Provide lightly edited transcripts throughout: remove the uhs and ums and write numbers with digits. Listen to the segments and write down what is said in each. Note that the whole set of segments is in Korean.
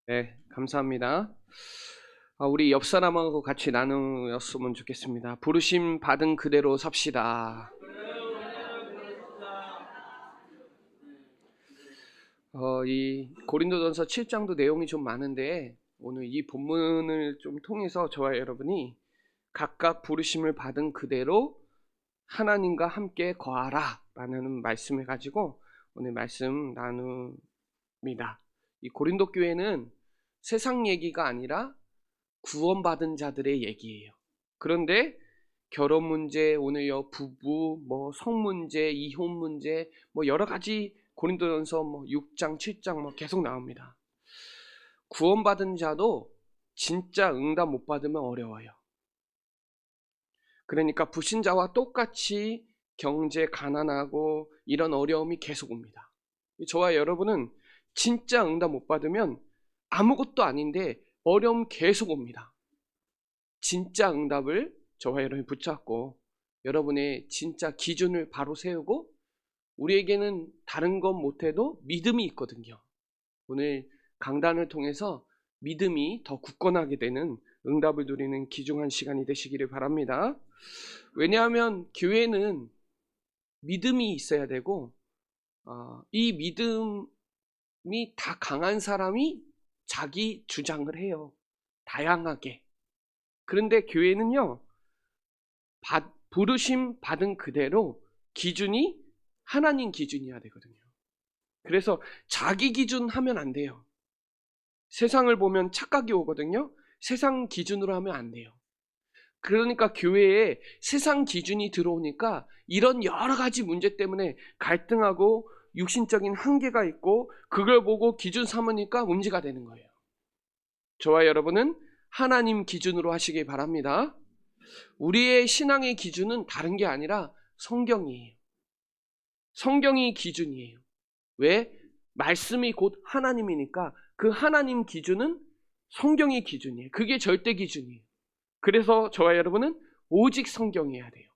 네, 감사합니다. 우리 옆 사람하고 같이 나누었으면 좋겠습니다. 부르심 받은 그대로 삽시다. 이 고린도전서 7장도 내용이 좀 많은데 오늘 이 본문을 좀 통해서 저와 여러분이 각각 부르심을 받은 그대로 하나님과 함께 거하라 라는 말씀을 가지고 오늘 말씀 나눕니다. 이 고린도 교회는 세상 얘기가 아니라 구원받은 자들의 얘기예요. 그런데 결혼 문제, 오늘 부부, 성 문제, 이혼 문제, 여러 가지 고린도전서 6장, 7장 계속 나옵니다. 구원받은 자도 진짜 응답 못 받으면 어려워요. 그러니까 불신자와 똑같이 경제 가난하고 이런 어려움이 계속 옵니다. 저와 여러분은 진짜 응답 못 받으면 아무것도 아닌데 어려움 계속 옵니다. 진짜 응답을 저와 여러분이 붙잡고 여러분의 진짜 기준을 바로 세우고 우리에게는 다른 것 못해도 믿음이 있거든요. 오늘 강단을 통해서 믿음이 더 굳건하게 되는 응답을 누리는 귀중한 시간이 되시기를 바랍니다. 왜냐하면 교회는 믿음이 있어야 되고 이 믿음이 다 강한 사람이 자기 주장을 해요. 다양하게. 그런데 교회는요, 부르심 받은 그대로 기준이 하나님 기준이어야 되거든요. 그래서 자기 기준 하면 안 돼요. 세상을 보면 착각이 오거든요. 세상 기준으로 하면 안 돼요. 그러니까 교회에 세상 기준이 들어오니까 이런 여러 가지 문제 때문에 갈등하고 육신적인 한계가 있고 그걸 보고 기준 삼으니까 문제가 되는 거예요. 저와 여러분은 하나님 기준으로 하시기 바랍니다. 우리의 신앙의 기준은 다른 게 아니라 성경이에요. 성경이 기준이에요. 왜? 말씀이 곧 하나님이니까 그 하나님 기준은 성경의 기준이에요. 그게 절대 기준이에요. 그래서 저와 여러분은 오직 성경이어야 돼요.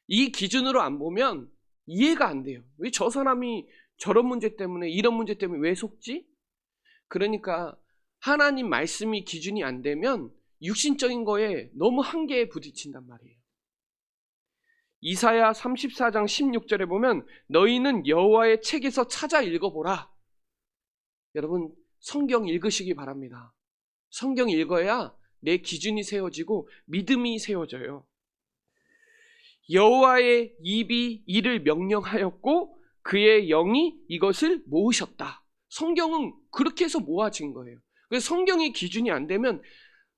이 기준으로 안 보면 이해가 안 돼요. 왜 저 사람이 저런 문제 때문에 이런 문제 때문에 왜 속지? 그러니까 하나님 말씀이 기준이 안 되면 육신적인 거에 너무 한계에 부딪힌단 말이에요. 이사야 34장 16절에 보면 너희는 여호와의 책에서 찾아 읽어보라. 여러분 성경 읽으시기 바랍니다. 성경 읽어야 내 기준이 세워지고 믿음이 세워져요. 여호와의 입이 이를 명령하였고 그의 영이 이것을 모으셨다. 성경은 그렇게 해서 모아진 거예요. 그래서 성경의 기준이 안 되면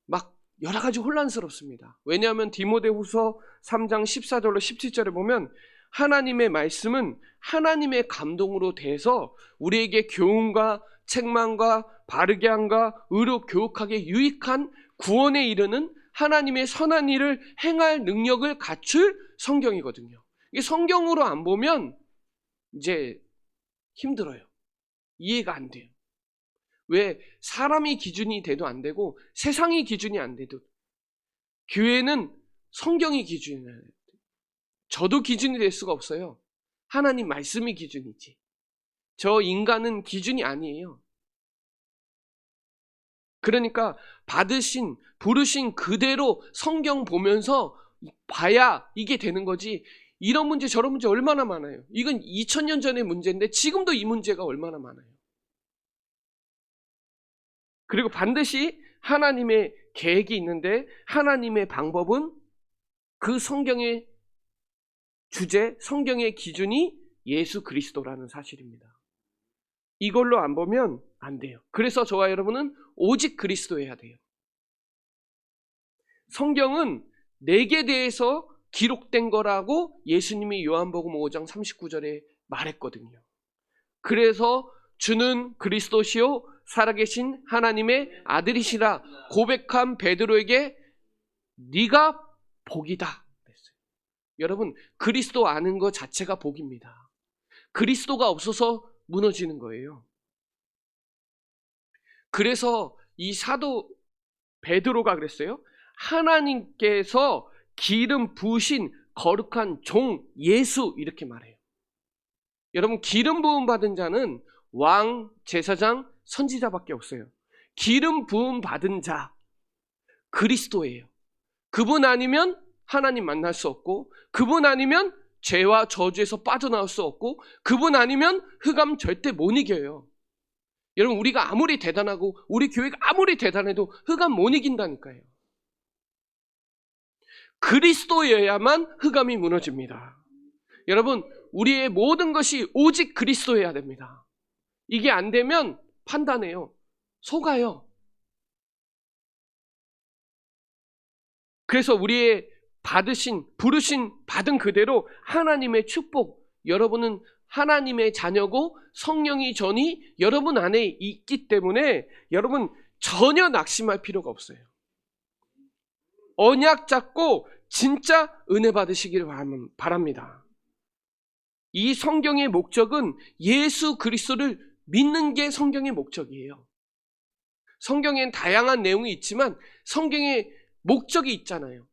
막 여러 가지 혼란스럽습니다. 왜냐하면 디모데후서 3장 14절로 17절에 보면 하나님의 말씀은 하나님의 감동으로 돼서 우리에게 교훈과 책망과 바르게 함과 의로 교육하게 유익한 구원에 이르는 하나님의 선한 일을 행할 능력을 갖출 성경이거든요. 이게 성경으로 안 보면 이제 힘들어요. 이해가 안 돼요. 왜? 사람이 기준이 돼도 안 되고 세상이 기준이 안 돼도 교회는 성경이 기준이에요. 저도 기준이 될 수가 없어요. 하나님 말씀이 기준이지. 저 인간은 기준이 아니에요. 그러니까 부르신 그대로 성경 보면서 봐야 이게 되는 거지. 이런 문제 저런 문제 얼마나 많아요. 이건 2000년 전의 문제인데 지금도 이 문제가 얼마나 많아요. 그리고 반드시 하나님의 계획이 있는데 하나님의 방법은 그 성경의 주제, 성경의 기준이 예수 그리스도라는 사실입니다. 이걸로 안 보면 안 돼요. 그래서 저와 여러분은 오직 그리스도여야 돼요. 성경은 내게 대해서 기록된 거라고 예수님이 요한복음 5장 39절에 말했거든요. 그래서 주는 그리스도시요 살아계신 하나님의 아들이시라 고백한 베드로에게 네가 복이다 그랬어요. 여러분 그리스도 아는 것 자체가 복입니다. 그리스도가 없어서 무너지는 거예요. 그래서 이 사도 베드로가 그랬어요. 하나님께서 기름 부으신 거룩한 종 예수 이렇게 말해요. 여러분 기름 부음 받은 자는 왕, 제사장, 선지자밖에 없어요. 기름 부음 받은 자, 그리스도예요. 그분 아니면 하나님 만날 수 없고, 그분 아니면 죄와 저주에서 빠져나올 수 없고, 그분 아니면 흑암 절대 못 이겨요. 여러분, 우리가 아무리 대단하고 우리 교회가 아무리 대단해도 흑암 못 이긴다니까요. 그리스도여야만 흑암이 무너집니다. 여러분, 우리의 모든 것이 오직 그리스도여야 됩니다. 이게 안 되면 판단해요. 속아요. 그래서 우리의 부르신 받은 그대로 하나님의 축복, 여러분은 하나님의 자녀고 성령이 전이 여러분 안에 있기 때문에 여러분 전혀 낙심할 필요가 없어요. 언약 잡고 진짜 은혜 받으시기를 바랍니다. 이 성경의 목적은 예수 그리스도를 믿는 게 성경의 목적이에요. 성경엔 다양한 내용이 있지만 성경에 목적이 있잖아요.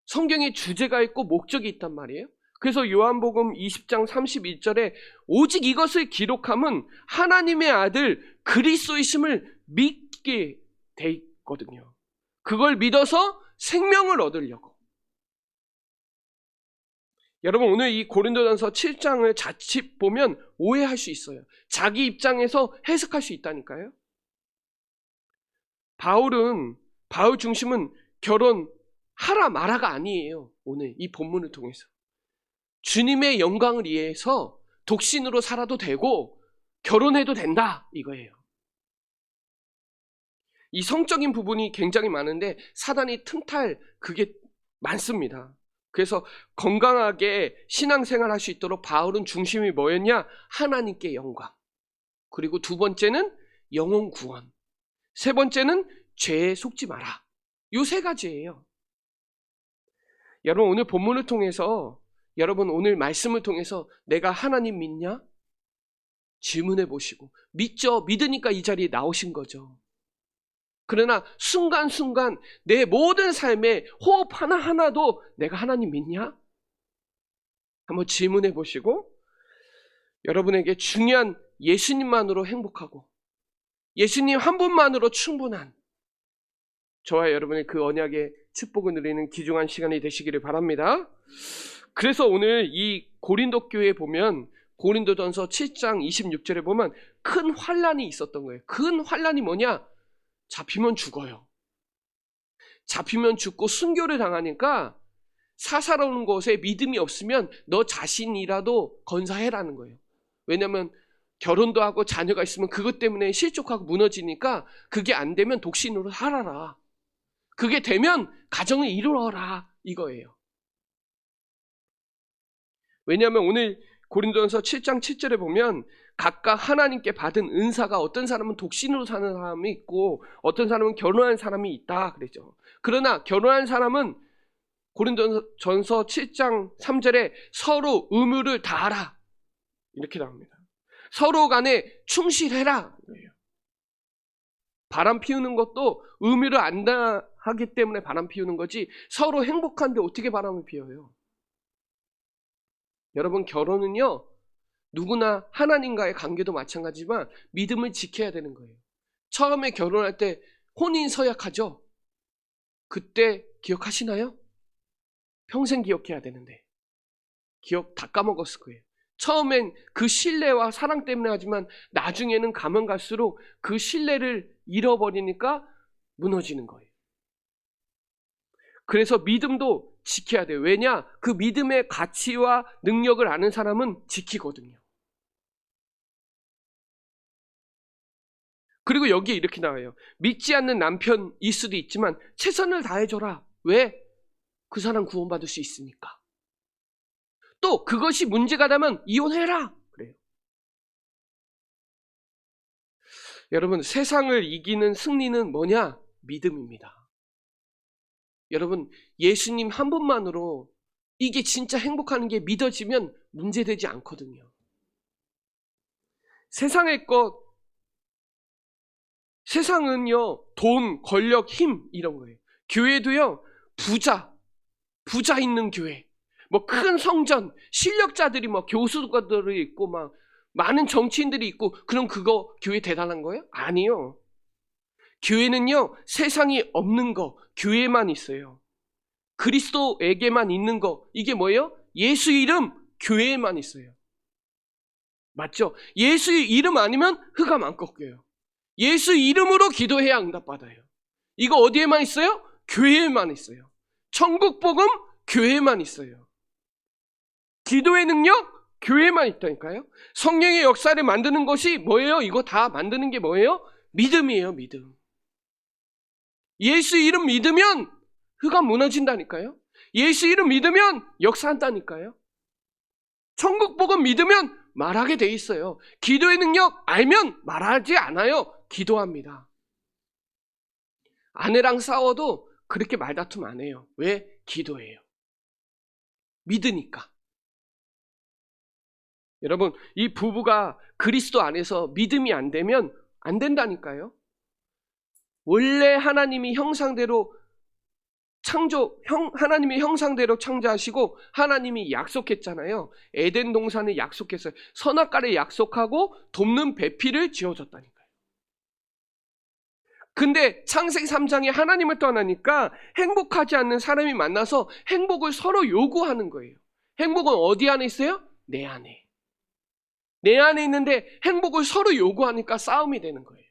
성경에 주제가 있고 목적이 있단 말이에요. 그래서 요한복음 20장 31절에 오직 이것을 기록함은 하나님의 아들 그리스도이심을 믿게 돼 있거든요. 그걸 믿어서 생명을 얻으려고. 여러분, 오늘 이 고린도전서 7장을 자칫 보면 오해할 수 있어요. 자기 입장에서 해석할 수 있다니까요. 바울 중심은 결혼하라 마라가 아니에요. 오늘 이 본문을 통해서 주님의 영광을 위해서 독신으로 살아도 되고 결혼해도 된다 이거예요. 이 성적인 부분이 굉장히 많은데 사단이 틈탈 그게 많습니다. 그래서 건강하게 신앙생활 할 수 있도록 바울은 중심이 뭐였냐? 하나님께 영광. 그리고 두 번째는 영혼 구원. 세 번째는 죄에 속지 마라. 요 세 가지예요. 여러분, 오늘 본문을 통해서, 여러분 오늘 말씀을 통해서 내가 하나님 믿냐? 질문해 보시고, 믿죠? 믿으니까 이 자리에 나오신 거죠. 그러나 순간순간 내 모든 삶에 호흡 하나하나도 내가 하나님 믿냐? 한번 질문해 보시고, 여러분에게 중요한 예수님만으로 행복하고 예수님 한 분만으로 충분한 저와 여러분의 그 언약의 축복을 누리는 귀중한 시간이 되시기를 바랍니다. 그래서 오늘 이 고린도 교회에 보면 고린도전서 7장 26절에 보면 큰 환난이 있었던 거예요. 큰 환난이 뭐냐? 잡히면 죽어요. 잡히면 죽고 순교를 당하니까 사사로운 것에 믿음이 없으면 너 자신이라도 건사해라는 거예요. 왜냐하면 결혼도 하고 자녀가 있으면 그것 때문에 실족하고 무너지니까 그게 안 되면 독신으로 살아라. 그게 되면 가정을 이루어라 이거예요. 왜냐하면 오늘 고린도전서 7장 7절에 보면 각각 하나님께 받은 은사가 어떤 사람은 독신으로 사는 사람이 있고 어떤 사람은 결혼한 사람이 있다 그랬죠. 그러나 결혼한 사람은 고린도전서 7장 3절에 서로 의무를 다하라 이렇게 나옵니다. 서로 간에 충실해라. 바람 피우는 것도 의무를 안 다하기 때문에 바람 피우는 거지 서로 행복한데 어떻게 바람을 피워요? 여러분, 결혼은요 누구나 하나님과의 관계도 마찬가지지만 믿음을 지켜야 되는 거예요. 처음에 결혼할 때 혼인 서약하죠? 그때 기억하시나요? 평생 기억해야 되는데 기억 다 까먹었을 거예요. 처음엔 그 신뢰와 사랑 때문에 하지만 나중에는 가면 갈수록 그 신뢰를 잃어버리니까 무너지는 거예요. 그래서 믿음도 지켜야 돼요. 왜냐? 그 믿음의 가치와 능력을 아는 사람은 지키거든요. 그리고 여기에 이렇게 나와요. 믿지 않는 남편일 수도 있지만 최선을 다해줘라. 왜? 그 사람 구원받을 수 있으니까. 또 그것이 문제가 되면 이혼해라. 그래요. 여러분, 세상을 이기는 승리는 뭐냐? 믿음입니다. 여러분, 예수님 한 분만으로 이게 진짜 행복하는 게 믿어지면 문제되지 않거든요. 세상은요 돈, 권력, 힘 이런 거예요. 교회도요 부자 있는 교회, 뭐 큰 성전, 실력자들이 뭐 교수들이 있고 막 많은 정치인들이 있고 그럼 그거 교회 대단한 거예요? 아니요. 교회는요, 세상이 없는 거 교회만 있어요. 그리스도에게만 있는 거, 이게 뭐예요? 예수 이름 교회에만 있어요. 맞죠? 예수 이름 아니면 흑암 안 꺾여요. 예수 이름으로 기도해야 응답받아요. 이거 어디에만 있어요? 교회에만 있어요. 천국 복음 교회에만 있어요. 기도의 능력 교회에만 있다니까요. 성령의 역사를 만드는 것이 뭐예요? 이거 다 만드는 게 뭐예요? 믿음이에요. 믿음. 예수 이름 믿으면 흑암 무너진다니까요. 예수 이름 믿으면 역사한다니까요. 천국 복음 믿으면 말하게 돼 있어요. 기도의 능력 알면 말하지 않아요. 기도합니다. 아내랑 싸워도 그렇게 말다툼 안 해요. 왜? 기도해요. 믿으니까. 여러분, 이 부부가 그리스도 안에서 믿음이 안 되면 안 된다니까요. 원래 하나님이 형상대로 하나님의 형상대로 창조하시고 하나님이 약속했잖아요. 에덴 동산을 약속했어요. 선악과를 약속하고 돕는 배필을 지어줬다니까요. 근데 창세기 3장에 하나님을 떠나니까 행복하지 않는 사람이 만나서 행복을 서로 요구하는 거예요. 행복은 어디 안에 있어요? 내 안에. 내 안에 있는데 행복을 서로 요구하니까 싸움이 되는 거예요.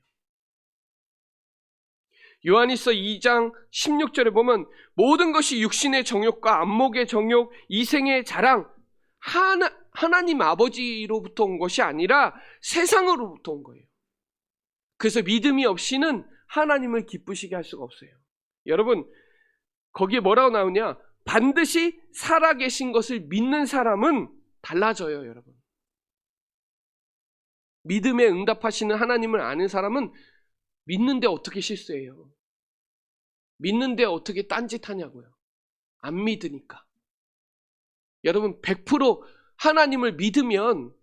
요한일서 2장 16절에 보면 모든 것이 육신의 정욕과 안목의 정욕, 이생의 자랑, 하나님 아버지로부터 온 것이 아니라 세상으로부터 온 거예요. 그래서 믿음이 없이는 하나님을 기쁘시게 할 수가 없어요. 여러분, 거기에 뭐라고 나오냐? 반드시 살아계신 것을 믿는 사람은 달라져요, 여러분. 믿음에 응답하시는 하나님을 아는 사람은 믿는데 어떻게 실수해요? 믿는데 어떻게 딴짓하냐고요? 안 믿으니까. 여러분 100% 하나님을 믿으면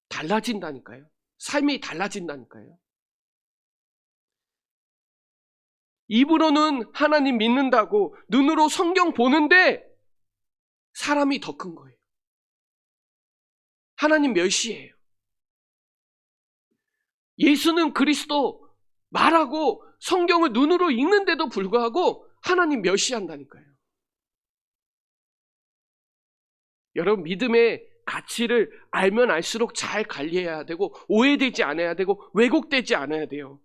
달라진다니까요. 삶이 달라진다니까요. 입으로는 하나님 믿는다고 눈으로 성경 보는데 사람이 더 큰 거예요. 하나님 멸시해요. 예수는 그리스도 말하고 성경을 눈으로 읽는데도 불구하고 하나님 멸시한다니까요. 여러분 믿음의 가치를 알면 알수록 잘 관리해야 되고 오해되지 않아야 되고 왜곡되지 않아야 돼요.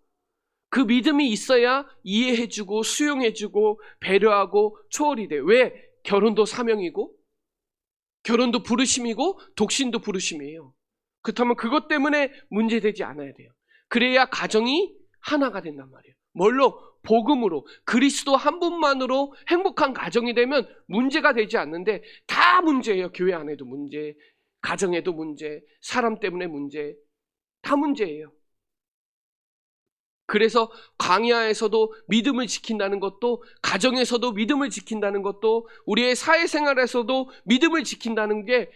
그 믿음이 있어야 이해해주고 수용해주고 배려하고 초월이 돼요. 왜? 결혼도 사명이고 결혼도 부르심이고 독신도 부르심이에요. 그렇다면 그것 때문에 문제되지 않아야 돼요. 그래야 가정이 하나가 된단 말이에요. 뭘로? 복음으로. 그리스도 한 분만으로 행복한 가정이 되면 문제가 되지 않는데 다 문제예요. 교회 안에도 문제, 가정에도 문제, 사람 때문에 문제, 다 문제예요. 그래서 광야에서도 믿음을 지킨다는 것도, 가정에서도 믿음을 지킨다는 것도, 우리의 사회생활에서도 믿음을 지킨다는 게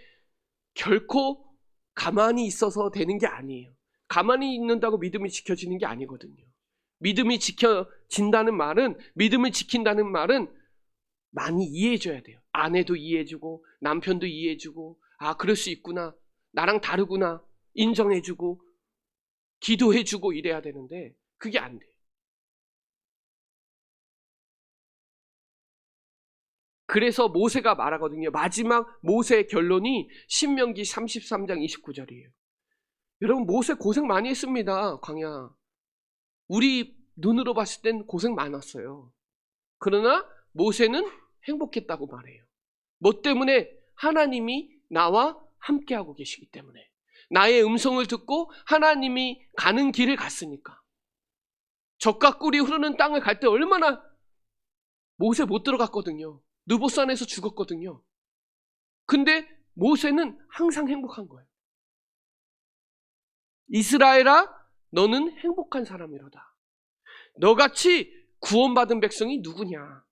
결코 가만히 있어서 되는 게 아니에요. 가만히 있는다고 믿음이 지켜지는 게 아니거든요. 믿음이 지켜진다는 말은, 믿음을 지킨다는 말은 많이 이해해줘야 돼요. 아내도 이해해주고 남편도 이해해주고, 아 그럴 수 있구나, 나랑 다르구나 인정해주고 기도해주고 이래야 되는데 그게 안 돼요. 그래서 모세가 말하거든요. 마지막 모세의 결론이 신명기 33장 29절이에요. 여러분 모세 고생 많이 했습니다. 광야. 우리 눈으로 봤을 땐 고생 많았어요. 그러나 모세는 행복했다고 말해요. 뭐 때문에? 하나님이 나와 함께하고 계시기 때문에. 나의 음성을 듣고 하나님이 가는 길을 갔으니까. 젖과 꿀이 흐르는 땅을 갈 때 얼마나 모세 못 들어갔거든요. 느보산에서 죽었거든요. 근데 모세는 항상 행복한 거예요. 이스라엘아, 너는 행복한 사람이로다. 너같이 구원받은 백성이 누구냐?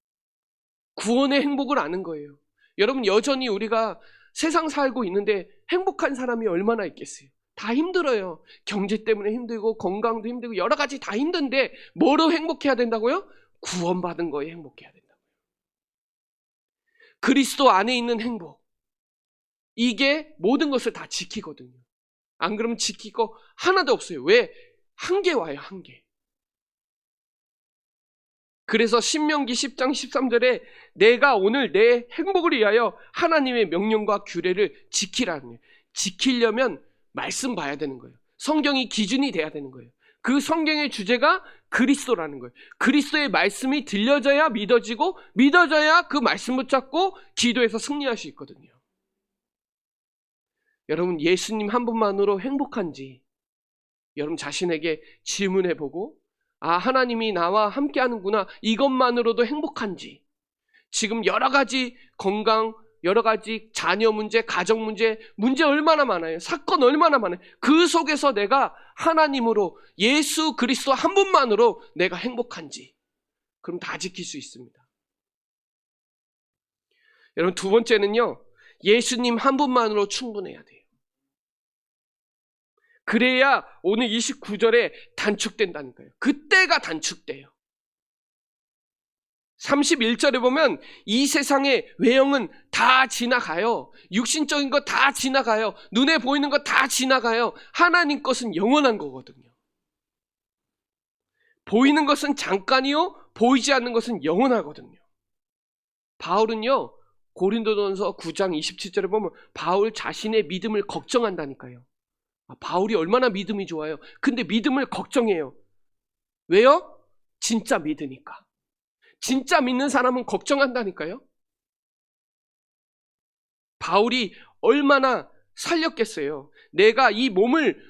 구원의 행복을 아는 거예요. 여러분 여전히 우리가 세상 살고 있는데 행복한 사람이 얼마나 있겠어요? 다 힘들어요. 경제 때문에 힘들고 건강도 힘들고 여러 가지 다 힘든데 뭐로 행복해야 된다고요? 구원받은 거에 행복해야 된다고요. 그리스도 안에 있는 행복, 이게 모든 것을 다 지키거든요. 안 그러면 지킬 거 하나도 없어요. 왜? 한계 와요, 한계. 그래서 신명기 10장 13절에 내가 오늘 내 행복을 위하여 하나님의 명령과 규례를 지키라는 거예요. 지키려면 말씀 봐야 되는 거예요. 성경이 기준이 돼야 되는 거예요. 그 성경의 주제가 그리스도라는 거예요. 그리스도의 말씀이 들려져야 믿어지고, 믿어져야 그 말씀 붙잡고 기도해서 승리할 수 있거든요. 여러분, 예수님 한 분만으로 행복한지 여러분 자신에게 질문해보고, 아, 하나님이 나와 함께 하는구나, 이것만으로도 행복한지, 지금 여러 가지 건강, 여러 가지 자녀 문제, 가정 문제, 문제 얼마나 많아요. 사건 얼마나 많아요. 그 속에서 내가 하나님으로, 예수 그리스도 한 분만으로 내가 행복한지, 그럼 다 지킬 수 있습니다. 여러분, 두 번째는요, 예수님 한 분만으로 충분해야 돼요. 그래야 오늘 29절에 단축된다니까요. 그때가 단축돼요. 31절에 보면 이 세상의 외형은 다 지나가요. 육신적인 거 다 지나가요. 눈에 보이는 거 다 지나가요. 하나님 것은 영원한 거거든요. 보이는 것은 잠깐이요, 보이지 않는 것은 영원하거든요. 바울은요, 고린도전서 9장 27절에 보면 바울 자신의 믿음을 걱정한다니까요. 바울이 얼마나 믿음이 좋아요. 근데 믿음을 걱정해요. 왜요? 진짜 믿으니까. 진짜 믿는 사람은 걱정한다니까요. 바울이 얼마나 살렸겠어요. 내가 이 몸을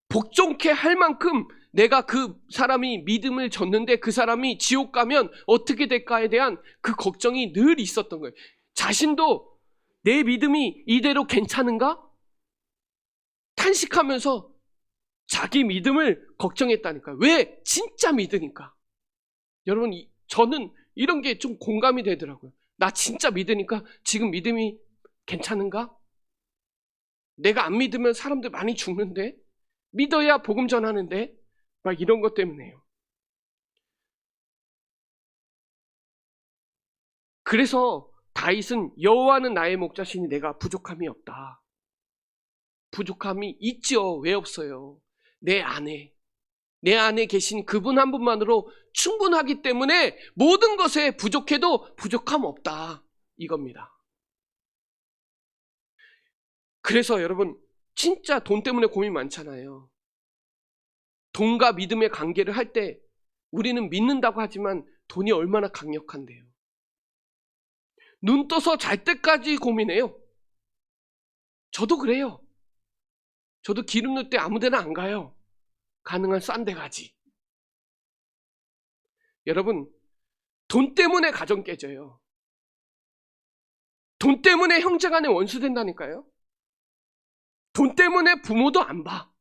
복종케 할 만큼 내가 그 사람이 믿음을 줬는데 그 사람이 지옥 가면 어떻게 될까에 대한 그 걱정이 늘 있었던 거예요. 자신도 내 믿음이 이대로 괜찮은가? 탄식하면서 자기 믿음을 걱정했다니까. 왜? 진짜 믿으니까. 여러분, 저는 이런 게 좀 공감이 되더라고요. 나 진짜 믿으니까 지금 믿음이 괜찮은가? 내가 안 믿으면 사람들 많이 죽는데? 믿어야 복음 전하는데? 막 이런 것 때문에요. 그래서 다윗은 여호와는 나의 목자시니 내가 부족함이 없다. 부족함이 있죠. 왜 없어요? 내 안에 계신 그분 한 분만으로 충분하기 때문에 모든 것에 부족해도 부족함 없다, 이겁니다. 그래서 여러분, 진짜 돈 때문에 고민 많잖아요. 돈과 믿음의 관계를 할 때 우리는 믿는다고 하지만 돈이 얼마나 강력한데요. 눈 떠서 잘 때까지 고민해요. 저도 그래요. 저도 기름 넣을 때 아무 데나 안 가요. 가능한 싼 데 가지. 여러분, 돈 때문에 가정 깨져요. 돈 때문에 형제간에 원수 된다니까요. 돈 때문에 부모도 안 봐.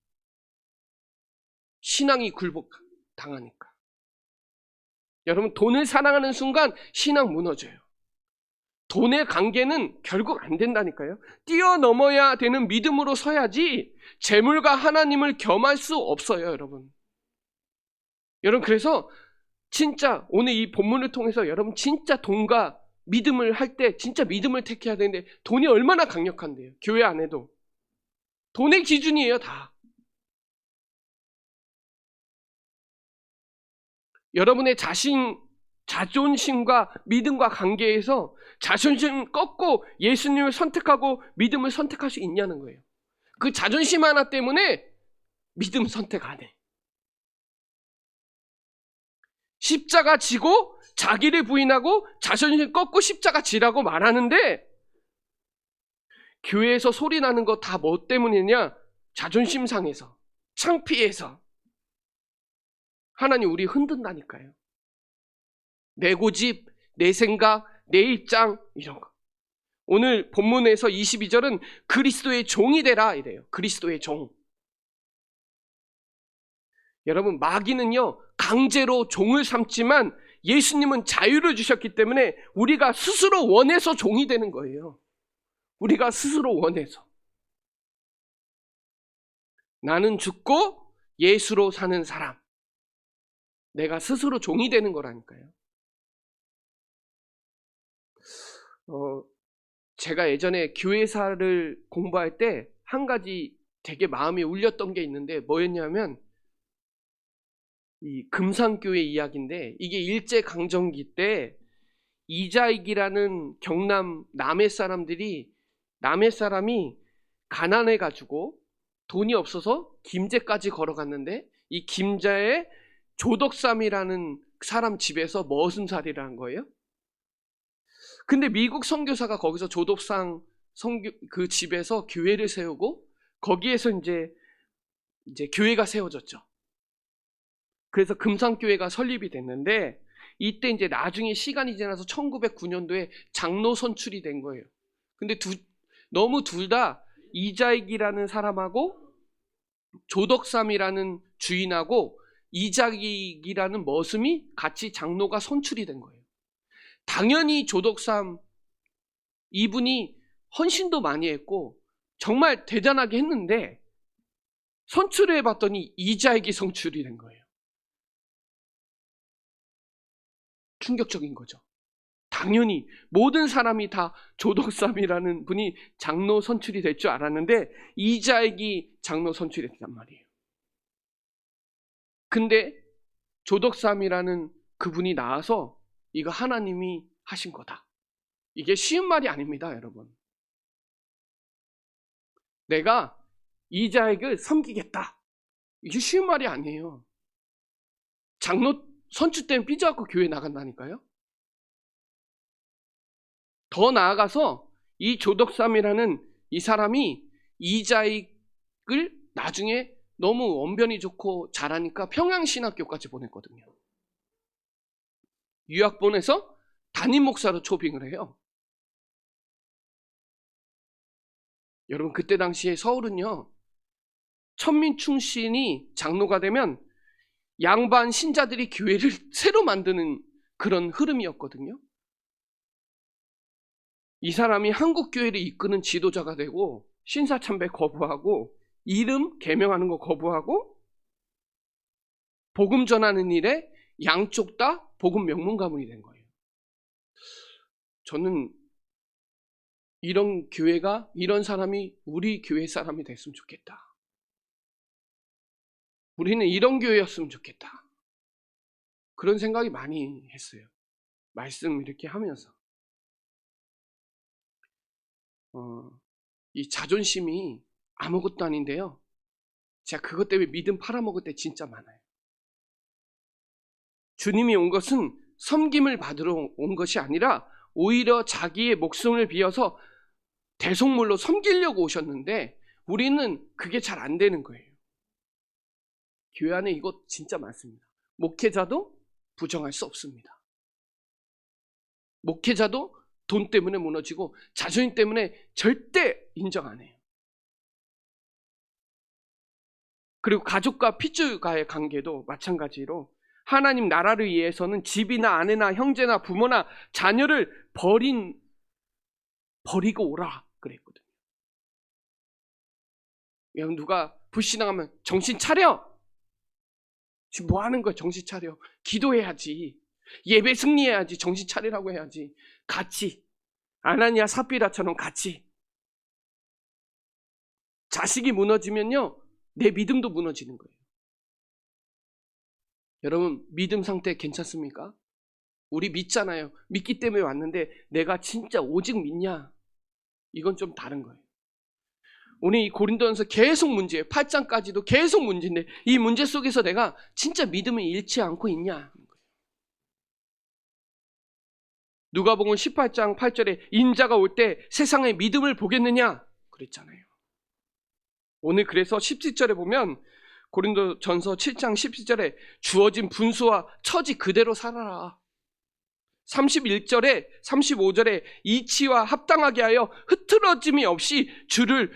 신앙이 굴복당하니까. 여러분, 돈을 사랑하는 순간 신앙 무너져요. 돈의 관계는 결국 안 된다니까요. 뛰어넘어야 되는 믿음으로 서야지 재물과 하나님을 겸할 수 없어요, 여러분. 여러분, 그래서 진짜 오늘 이 본문을 통해서 여러분 진짜 돈과 믿음을 할 때 진짜 믿음을 택해야 되는데 돈이 얼마나 강력한데요. 교회 안에도 돈의 기준이에요, 다. 여러분의 자존심과 믿음과 관계에서 자존심 꺾고 예수님을 선택하고 믿음을 선택할 수 있냐는 거예요. 그 자존심 하나 때문에 믿음 선택 안 해. 십자가 지고 자기를 부인하고 자존심 꺾고 십자가 지라고 말하는데 교회에서 소리 나는 거 다 뭐 때문이냐? 자존심 상해서, 창피해서. 하나님 우리 흔든다니까요. 내 고집, 내 생각, 내 입장, 이런 거. 오늘 본문에서 22절은 그리스도의 종이 되라 이래요. 그리스도의 종. 여러분, 마귀는요 강제로 종을 삼지만 예수님은 자유를 주셨기 때문에 우리가 스스로 원해서 종이 되는 거예요. 우리가 스스로 원해서. 나는 죽고 예수로 사는 사람. 내가 스스로 종이 되는 거라니까요. 제가 예전에 교회사를 공부할 때 한 가지 되게 마음이 울렸던 게 있는데 뭐였냐면 이 금산교회 이야기인데, 이게 일제강점기 때 이자익이라는 경남 남해 사람이 가난해가지고 돈이 없어서 김제까지 걸어갔는데, 이 김제에 조덕삼이라는 사람 집에서 머슴살이를 한 거예요. 근데 미국 선교사가 거기서 조덕삼 그 집에서 교회를 세우고, 거기에서 이제 교회가 세워졌죠. 그래서 금산교회가 설립이 됐는데, 이때 이제 나중에 시간이 지나서 1909년도에 장로 선출이 된 거예요. 근데 너무 둘 다 이자익이라는 사람하고 조덕삼이라는 주인하고 이자익이라는 머슴이 같이 장로가 선출이 된 거예요. 당연히 조덕삼 이분이 헌신도 많이 했고 정말 대단하게 했는데, 선출을 해봤더니 이자익이 선출이 된 거예요. 충격적인 거죠. 당연히 모든 사람이 다 조덕삼이라는 분이 장로 선출이 될 줄 알았는데 이자익이 장로 선출이 됐단 말이에요. 근데 조덕삼이라는 그분이 나와서 이거 하나님이 하신 거다. 이게 쉬운 말이 아닙니다, 여러분. 내가 이자익을 섬기겠다. 이게 쉬운 말이 아니에요. 장로 선출 때문에 삐져갖고 교회 나간다니까요. 더 나아가서 이 조덕삼이라는 이 사람이 이자익을 나중에 너무 언변이 좋고 잘하니까 평양신학교까지 보냈거든요. 유학 보내서 담임 목사로 초빙을 해요. 여러분, 그때 당시에 서울은요, 천민충신이 장로가 되면 양반 신자들이 교회를 새로 만드는 그런 흐름이었거든요. 이 사람이 한국 교회를 이끄는 지도자가 되고 신사참배 거부하고 이름 개명하는 거 거부하고 복음 전하는 일에 양쪽 다 복음 명문 가문이 된 거예요. 저는 이런 교회가, 이런 사람이 우리 교회 사람이 됐으면 좋겠다. 우리는 이런 교회였으면 좋겠다. 그런 생각이 많이 했어요. 말씀 이렇게 하면서. 이 자존심이 아무것도 아닌데요, 제가 그것 때문에 믿음 팔아먹을 때 진짜 많아요. 주님이 온 것은 섬김을 받으러 온 것이 아니라 오히려 자기의 목숨을 비워서 대속물로 섬기려고 오셨는데 우리는 그게 잘 안 되는 거예요. 교회 안에 이것 진짜 많습니다. 목회자도 부정할 수 없습니다. 목회자도 돈 때문에 무너지고 자존심 때문에 절대 인정 안 해요. 그리고 가족과 핏줄과의 관계도 마찬가지로 하나님 나라를 위해서는 집이나 아내나 형제나 부모나 자녀를 버리고 오라 그랬거든요. 누가 불신앙하면 정신 차려! 지금 뭐 하는 거야? 정신 차려. 기도해야지. 예배 승리해야지. 정신 차리라고 해야지. 같이. 아나니아 삽비라처럼 같이. 자식이 무너지면요, 내 믿음도 무너지는 거예요. 여러분, 믿음 상태 괜찮습니까? 우리 믿잖아요. 믿기 때문에 왔는데 내가 진짜 오직 믿냐? 이건 좀 다른 거예요. 오늘 이 고린도전서 계속 문제예요. 8장까지도 계속 문제인데 이 문제 속에서 내가 진짜 믿음을 잃지 않고 있냐? 누가복음 18장 8절에 인자가 올 때 세상의 믿음을 보겠느냐? 그랬잖아요. 오늘 그래서 17절에 보면 고린도전서 7장 17절에 주어진 분수와 처지 그대로 살아라. 31절에 35절에 이치와 합당하게 하여 흐트러짐이 없이 주를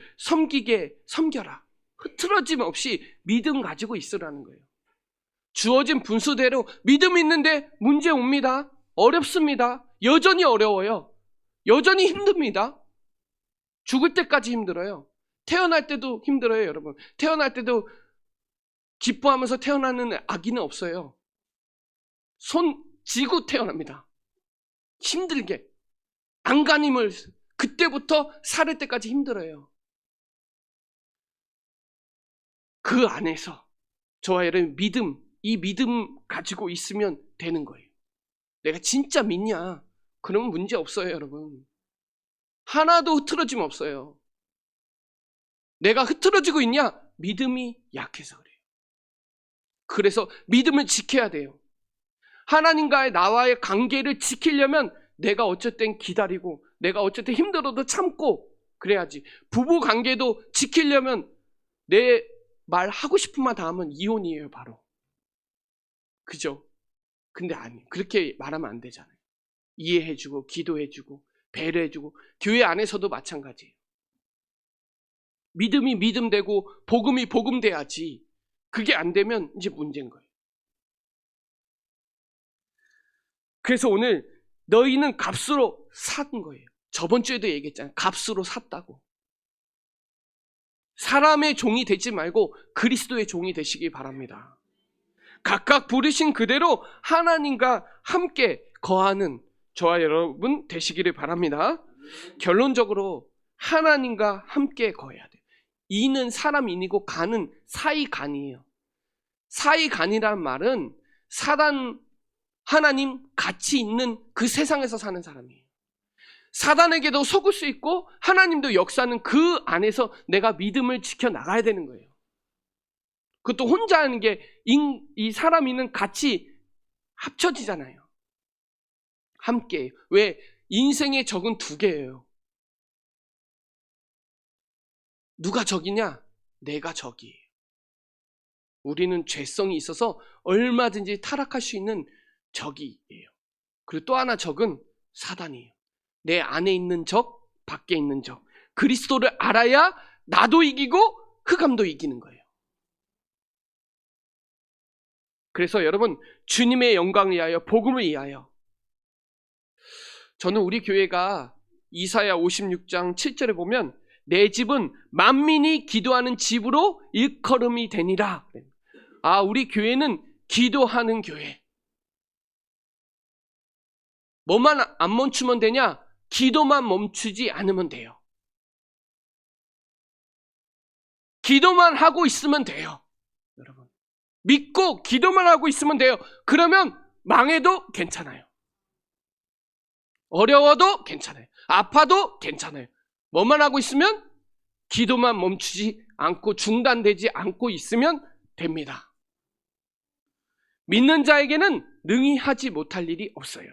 섬겨라. 흐트러짐 없이 믿음 가지고 있으라는 거예요. 주어진 분수대로 믿음 있는데 문제 옵니다. 어렵습니다. 여전히 어려워요. 여전히 힘듭니다. 죽을 때까지 힘들어요. 태어날 때도 힘들어요, 여러분. 태어날 때도 기뻐하면서 태어나는 아기는 없어요. 손 쥐고 태어납니다. 힘들게. 안간힘을 그때부터 살을 때까지 힘들어요. 그 안에서 저와 여러분 이 믿음 가지고 있으면 되는 거예요. 내가 진짜 믿냐? 그러면 문제 없어요, 여러분. 하나도 흐트러짐 없어요. 내가 흐트러지고 있냐? 믿음이 약해서 그래요. 그래서 믿음을 지켜야 돼요. 하나님과의 나와의 관계를 지키려면 내가 어쨌든 기다리고 내가 어쨌든 힘들어도 참고 그래야지. 부부 관계도 지키려면 내 말 하고 싶은 말 다 하면 이혼이에요, 바로. 그죠? 근데 아니, 그렇게 말하면 안 되잖아요. 이해해주고 기도해주고 배려해주고 교회 안에서도 마찬가지예요. 믿음이 믿음되고 복음이 복음돼야지. 그게 안 되면 이제 문제인 거예요. 그래서 오늘 너희는 값으로 산 거예요. 저번 주에도 얘기했잖아요. 값으로 샀다고. 사람의 종이 되지 말고 그리스도의 종이 되시기 바랍니다. 각각 부르신 그대로 하나님과 함께 거하는 저와 여러분 되시기를 바랍니다. 결론적으로 하나님과 함께 거해야 돼요. 이는 사람인이고 간은 사이간이에요. 사이간이란 말은 사단, 하나님 같이 있는 그 세상에서 사는 사람이에요. 사단에게도 속을 수 있고 하나님도 역사하는 그 안에서 내가 믿음을 지켜나가야 되는 거예요. 그것도 혼자 하는 게 이 사람이는 같이 합쳐지잖아요. 함께. 왜? 인생의 적은 두 개예요. 누가 적이냐? 내가 적이에요. 우리는 죄성이 있어서 얼마든지 타락할 수 있는 적이에요. 그리고 또 하나 적은 사단이에요. 내 안에 있는 적, 밖에 있는 적. 그리스도를 알아야 나도 이기고 흑암도 이기는 거예요. 그래서 여러분, 주님의 영광을 위하여, 복음을 위하여. 저는 우리 교회가 이사야 56장 7절에 보면 내 집은 만민이 기도하는 집으로 일컬음이 되니라. 아, 우리 교회는 기도하는 교회. 뭐만 안 멈추면 되냐? 기도만 멈추지 않으면 돼요. 기도만 하고 있으면 돼요. 여러분, 믿고 기도만 하고 있으면 돼요. 그러면 망해도 괜찮아요. 어려워도 괜찮아요. 아파도 괜찮아요. 뭐만 하고 있으면 기도만 멈추지 않고 중단되지 않고 있으면 됩니다. 믿는 자에게는 능히 하지 못할 일이 없어요.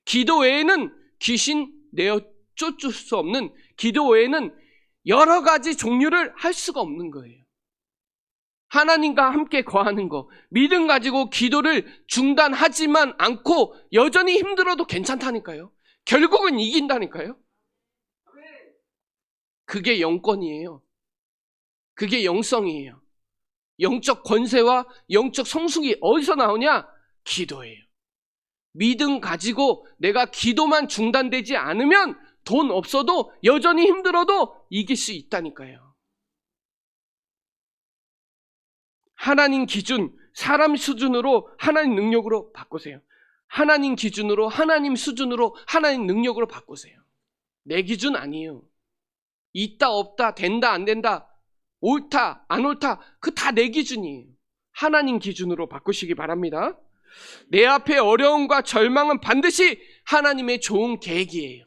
기도 외에는 귀신 내어 쫓을 수 없는, 기도 외에는 여러 가지 종류를 할 수가 없는 거예요. 하나님과 함께 거하는 거, 믿음 가지고 기도를 중단하지만 않고 여전히 힘들어도 괜찮다니까요. 결국은 이긴다니까요. 그게 영권이에요. 그게 영성이에요. 영적 권세와 영적 성숙이 어디서 나오냐? 기도예요. 믿음 가지고 내가 기도만 중단되지 않으면 돈 없어도 여전히 힘들어도 이길 수 있다니까요. 하나님 기준, 사람 수준으로 하나님 능력으로 바꾸세요. 하나님 기준으로, 하나님 수준으로, 하나님 능력으로 바꾸세요. 내 기준 아니에요. 있다 없다, 된다 안 된다, 옳다 안 옳다, 그 다 내 기준이에요. 하나님 기준으로 바꾸시기 바랍니다. 내 앞에 어려움과 절망은 반드시 하나님의 좋은 계획이에요.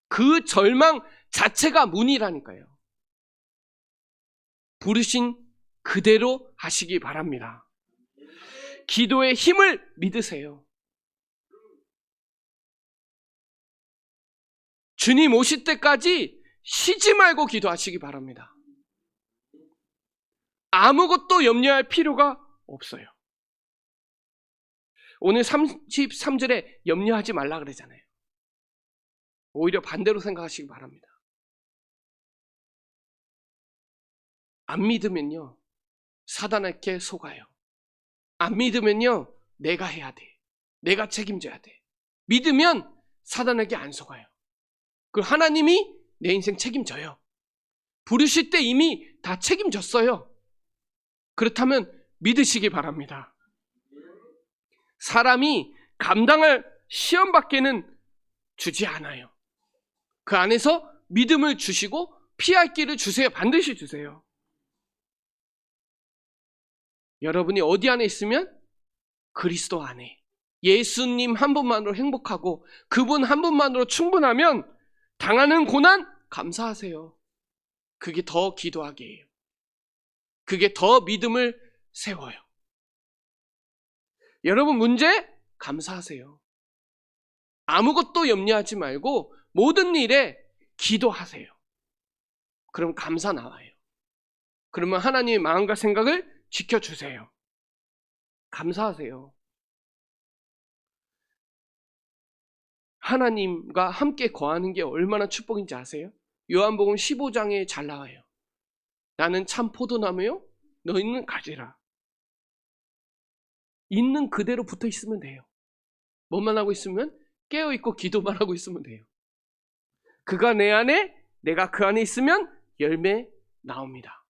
그 절망 자체가 문이라니까요. 부르신 그대로 하시기 바랍니다. 기도의 힘을 믿으세요. 주님 오실 때까지 쉬지 말고 기도하시기 바랍니다. 아무것도 염려할 필요가 없어요. 오늘 33절에 염려하지 말라 그러잖아요. 오히려 반대로 생각하시기 바랍니다. 안 믿으면요, 사단에게 속아요. 안 믿으면요, 내가 해야 돼. 내가 책임져야 돼. 믿으면 사단에게 안 속아요. 그 하나님이 내 인생 책임져요. 부르실 때 이미 다 책임졌어요. 그렇다면 믿으시기 바랍니다. 사람이 감당할 시험밖에는 주지 않아요. 그 안에서 믿음을 주시고 피할 길을 주세요. 반드시 주세요. 여러분이 어디 안에 있으면? 그리스도 안에. 예수님 한 분만으로 행복하고 그분 한 분만으로 충분하면 당하는 고난 감사하세요. 그게 더 기도하게 해요. 그게 더 믿음을 세워요. 여러분 문제 감사하세요. 아무것도 염려하지 말고 모든 일에 기도하세요. 그럼 감사 나와요. 그러면 하나님의 마음과 생각을 지켜주세요. 감사하세요. 하나님과 함께 거하는 게 얼마나 축복인지 아세요? 요한복음 15장에 잘 나와요. 나는 참 포도나무요, 너희는 가지라. 있는 그대로 붙어 있으면 돼요. 뭐만 하고 있으면? 깨어있고 기도만 하고 있으면 돼요. 그가 내 안에, 내가 그 안에 있으면 열매 나옵니다.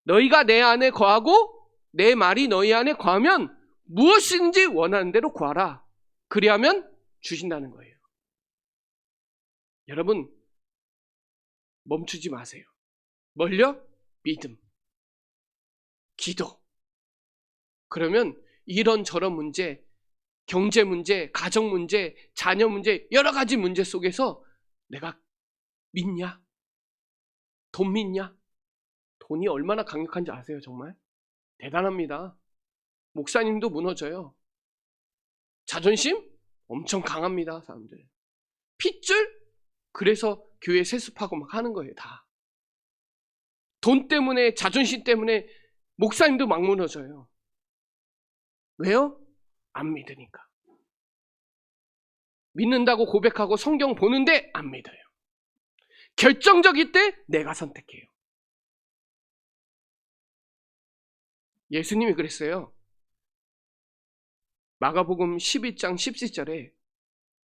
너희가 내 안에 거하고 내 말이 너희 안에 거하면 무엇인지 원하는 대로 구하라. 그리하면 주신다는 거예요. 여러분 멈추지 마세요. 뭘요? 믿음, 기도. 그러면 이런저런 문제, 경제 문제, 가정 문제, 자녀 문제, 여러 가지 문제 속에서 내가 믿냐? 돈 믿냐? 돈이 얼마나 강력한지 아세요? 정말 대단합니다. 목사님도 무너져요. 자존심 엄청 강합니다. 사람들 핏줄, 그래서 교회 세습하고 막 하는 거예요. 다 돈 때문에, 자존심 때문에 목사님도 막 무너져요. 왜요? 안 믿으니까. 믿는다고 고백하고 성경 보는데 안 믿어요. 결정적일 때 내가 선택해요. 예수님이 그랬어요. 마가복음 11장 17절에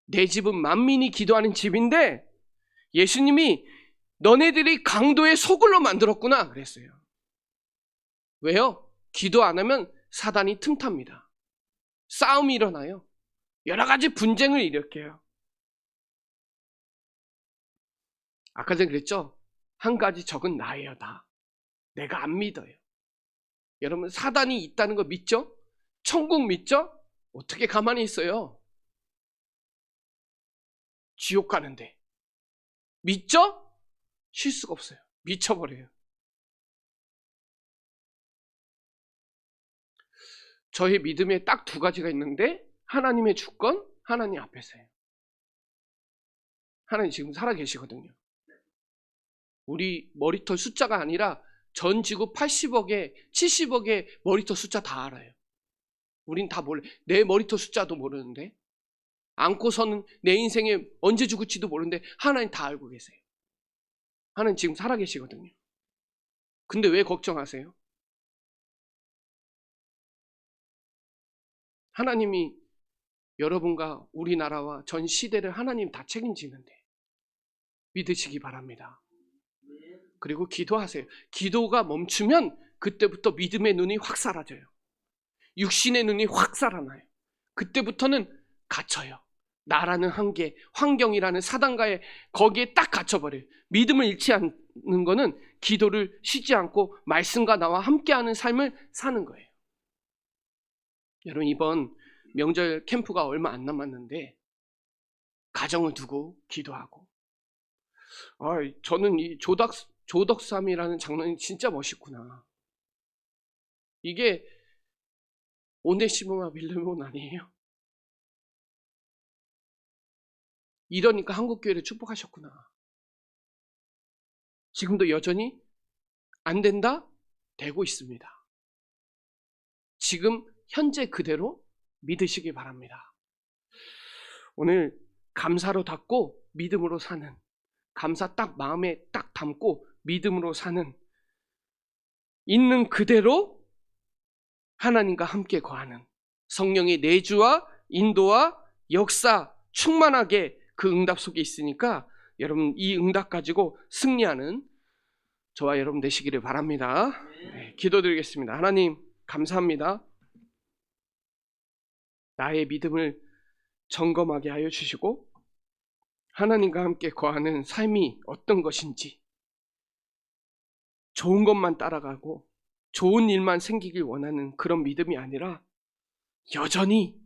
내 집은 만민이 기도하는 집인데 예수님이 너네들이 강도의 소굴로 만들었구나 그랬어요. 왜요? 기도 안 하면 사단이 틈탑니다. 싸움이 일어나요. 여러 가지 분쟁을 일으켜요. 아까 전에 그랬죠? 한 가지 적은 나예요. 나. 내가 안 믿어요. 여러분 사단이 있다는 거 믿죠? 천국 믿죠? 어떻게 가만히 있어요? 지옥 가는데. 믿죠? 쉴 수가 없어요. 미쳐버려요. 저의 믿음에 딱 두 가지가 있는데 하나님의 주권, 하나님 앞에서요. 하나님 지금 살아계시거든요. 우리 머리털 숫자가 아니라 전 지구 80억에 70억의 머리털 숫자 다 알아요. 우린 다 몰라요. 내 머리털 숫자도 모르는데, 안고서는 내 인생에 언제 죽을지도 모르는데 하나님 다 알고 계세요. 하나님 지금 살아계시거든요. 근데 왜 걱정하세요? 하나님이 여러분과 우리나라와 전 시대를 하나님 다 책임지는데 믿으시기 바랍니다. 그리고 기도하세요. 기도가 멈추면 그때부터 믿음의 눈이 확 사라져요. 육신의 눈이 확 살아나요. 그때부터는 갇혀요. 나라는 한계, 환경이라는 사단과의 거기에 딱 갇혀버려요. 믿음을 잃지 않는 거는 기도를 쉬지 않고 말씀과 나와 함께하는 삶을 사는 거예요. 여러분 이번 명절 캠프가 얼마 안 남았는데 가정을 두고 기도하고, 저는 이 조덕삼이라는 장면이 진짜 멋있구나. 이게 오네시모와 빌레몬 아니에요? 이러니까 한국교회를 축복하셨구나. 지금도 여전히 안 된다? 되고 있습니다. 지금 현재 그대로 믿으시기 바랍니다. 오늘 감사로 닫고 믿음으로 사는, 감사 딱 마음에 딱 담고 믿음으로 사는, 있는 그대로 하나님과 함께 거하는, 성령의 내주와 인도와 역사 충만하게 그 응답 속에 있으니까 여러분 이 응답 가지고 승리하는 저와 여러분 되시기를 바랍니다. 네, 기도드리겠습니다. 하나님 감사합니다. 나의 믿음을 점검하게 하여 주시고 하나님과 함께 거하는 삶이 어떤 것인지, 좋은 것만 따라가고 좋은 일만 생기길 원하는 그런 믿음이 아니라 여전히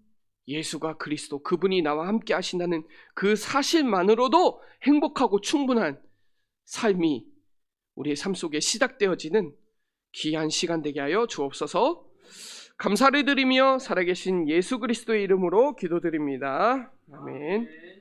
예수가 그리스도, 그분이 나와 함께 하신다는 그 사실만으로도 행복하고 충분한 삶이 우리의 삶 속에 시작되어지는 귀한 시간 되게 하여 주옵소서. 감사를 드리며 살아계신 예수 그리스도의 이름으로 기도드립니다. 아멘.